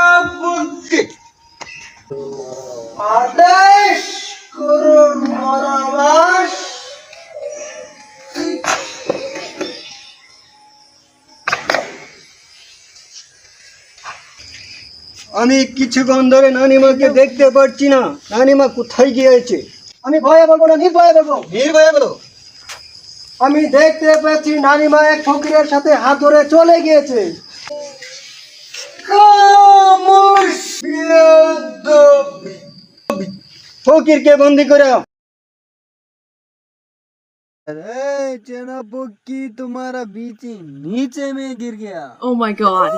সেনাপতি আদেশ করুন মহারাজ। আমি কিছুক্ষণ ধরে নানিমাকে দেখতে পাচ্ছি না। নানিমা কোথায় গিয়েছে? আমি ভয়ে বলবো না, নির্ভয়ে বলবো। নির্ভয়ে বলো। আমি দেখতে পাচ্ছি নানিমা এক ফকিরের সাথে হাত ধরে চলে গিয়েছে। ফকিরকে বন্দি করে अरे सेनापति तुम्हारा बीच नीचे में गिर गया। Oh my god.